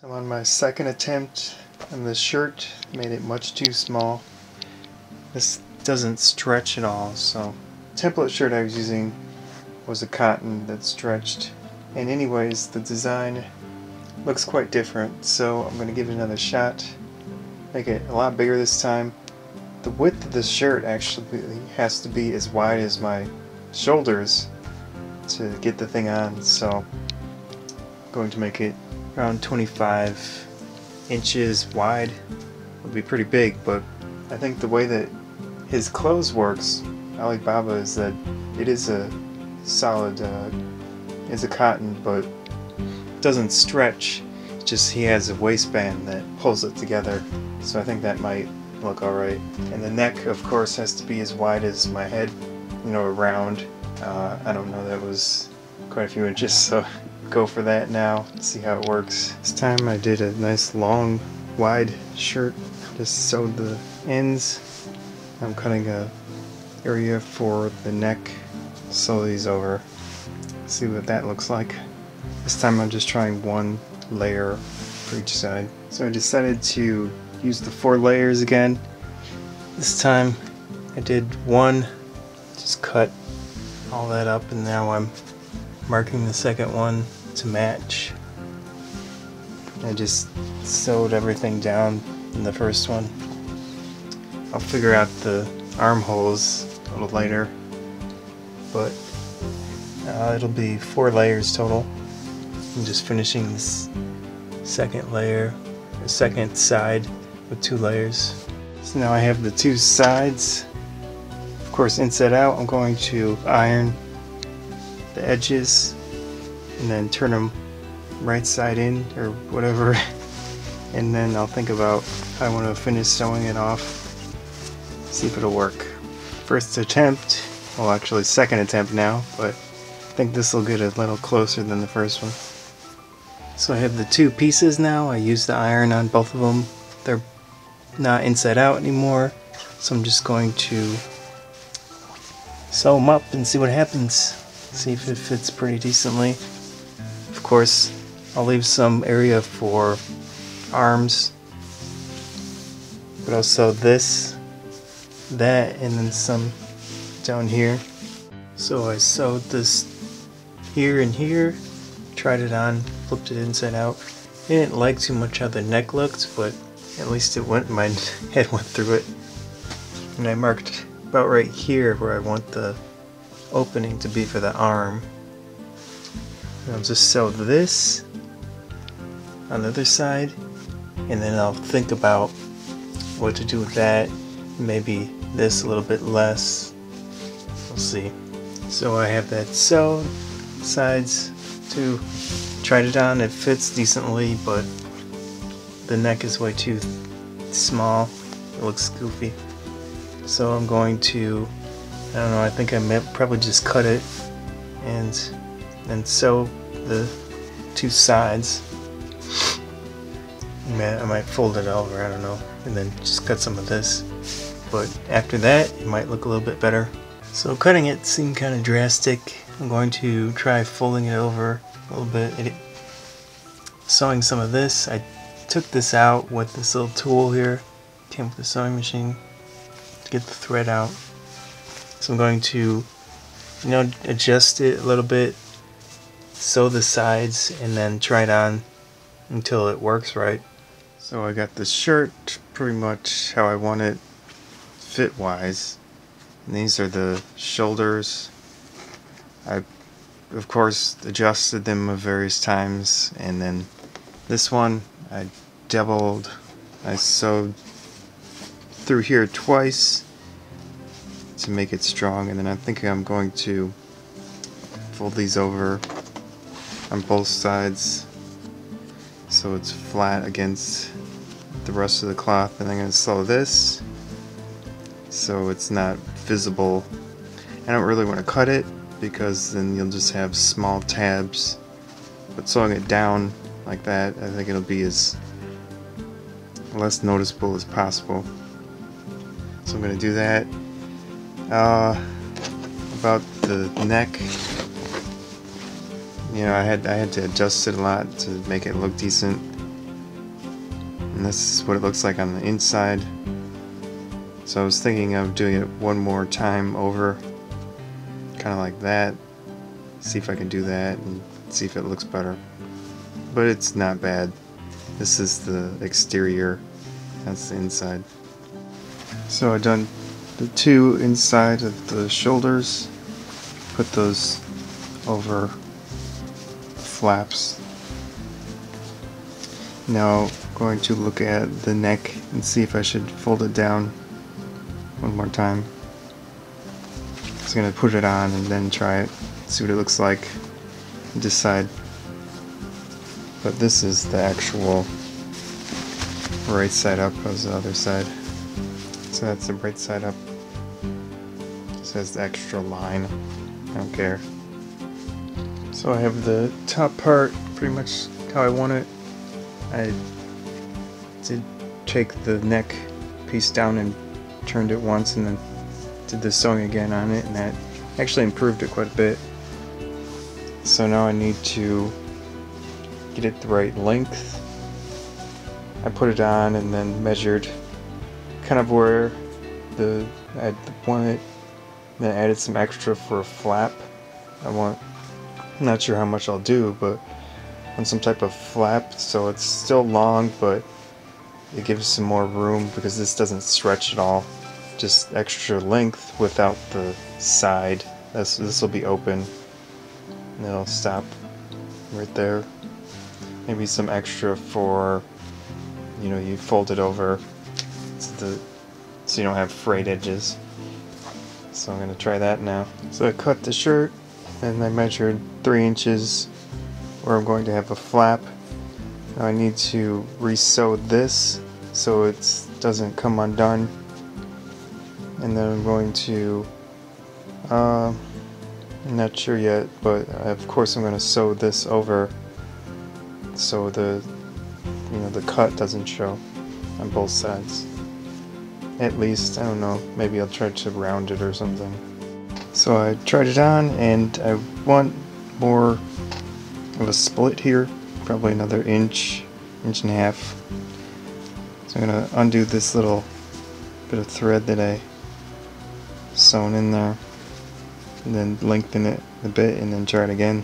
I'm on my second attempt on this shirt. Made it much too small. This doesn't stretch at all, so the template shirt I was using was a cotton that stretched. And anyways, the design looks quite different, so I'm going to give it another shot. Make it a lot bigger this time. The width of this shirt actually has to be as wide as my shoulders to get the thing on, so I'm going to make it around 25 inches wide. Would be pretty big, but I think the way that his clothes works, Alibaba, is that it is a solid, it's a cotton, but it doesn't stretch. It's just he has a waistband that pulls it together, so I think that might look alright. And the neck, of course, has to be as wide as my head, you know, around. I don't know, that was quite a few inches, so go for that now, see how it works. This time I did a nice long, wide shirt, just sewed the ends. I'm cutting a area for the neck, sew these over, see what that looks like. This time I'm just trying one layer for each side. So I decided to use the 4 layers again. This time I did one, just cut all that up, and now I'm marking the second one to match. I just sewed everything down in the first one. I'll figure out the armholes a little later, but it'll be 4 layers total. I'm just finishing this second layer, the second side with 2 layers. So now I have the 2 sides. Of course, inside out, I'm going to iron the edges and then turn them right side in or whatever, and then I'll think about how I want to finish sewing it off, see if it'll work. First attempt, well actually second attempt now, but I think this will get a little closer than the first one. So I have the 2 pieces now. I used the iron on both of them. They're not inside out anymore, so I'm just going to sew them up and see what happens. See if it fits pretty decently. Of course, I'll leave some area for arms, but I'll sew this, that, and then some down here. So I sewed this here and here, tried it on, flipped it inside out. I didn't like too much how the neck looked, but at least it went, my head went through it. And I marked about right here where I want the opening to be for the arm. And I'll just sew this on the other side, and then I'll think about what to do with that. Maybe this a little bit less. We'll see. So I have that sewed, sides too. Tried it on, it fits decently, but the neck is way too small. It looks goofy. So I'm going to, I don't know, I think I might probably just cut it and then sew the 2 sides. I might fold it over, I don't know, and then just cut some of this. But after that, it might look a little bit better. So cutting it seemed kind of drastic. I'm going to try folding it over a little bit. Sewing some of this. I took this out with this little tool here. Came with the sewing machine to get the thread out. So I'm going to, you know, adjust it a little bit, sew the sides, and then try it on until it works right. So I got this shirt pretty much how I want it fit wise. And these are the shoulders. I of course adjusted them various times, and then this one I sewed through here twice to make it strong, and then I think I'm going to fold these over on both sides so it's flat against the rest of the cloth, and I'm going to sew this so it's not visible. I don't really want to cut it because then you'll just have small tabs, but sewing it down like that, I think it'll be as less noticeable as possible. So I'm going to do that. About the neck, you know, I had to adjust it a lot to make it look decent. and this is what it looks like on the inside. So I was thinking of doing it one more time over, kind of like that, see if I can do that and see if it looks better. But it's not bad. This is the exterior, that's the inside. So I've done the two inside of the shoulders, put those over the flaps. Now I'm going to look at the neck and see if I should fold it down one more time. Just gonna put it on and then try it, see what it looks like, and decide. But this is the actual right side up as the other side. So that's the right side up. This has the extra line. I don't care. So I have the top part pretty much how I want it. I did take the neck piece down and turned it once and then did the sewing again on it, and that actually improved it quite a bit. So now I need to get it the right length. I put it on and then measured kind of where I want it, then added some extra for a flap. I'm not sure how much I'll do, but on some type of flap, so it's still long, but it gives some more room because this doesn't stretch at all. Just extra length without the side. This will be open, and it'll stop right there. Maybe some extra for, you fold it over so you don't have frayed edges. So I'm gonna try that now. So I cut the shirt and I measured 3 inches where I'm going to have a flap. Now I need to re-sew this so it doesn't come undone, and then I'm going to I'm not sure yet, but of course I'm going to sew this over so the cut doesn't show on both sides. At least, I don't know, maybe I'll try to round it or something. So I tried it on, and I want more of a split here, probably another inch and a half. So I'm going to undo this little bit of thread that I sewn in there, and then lengthen it a bit and then try it again.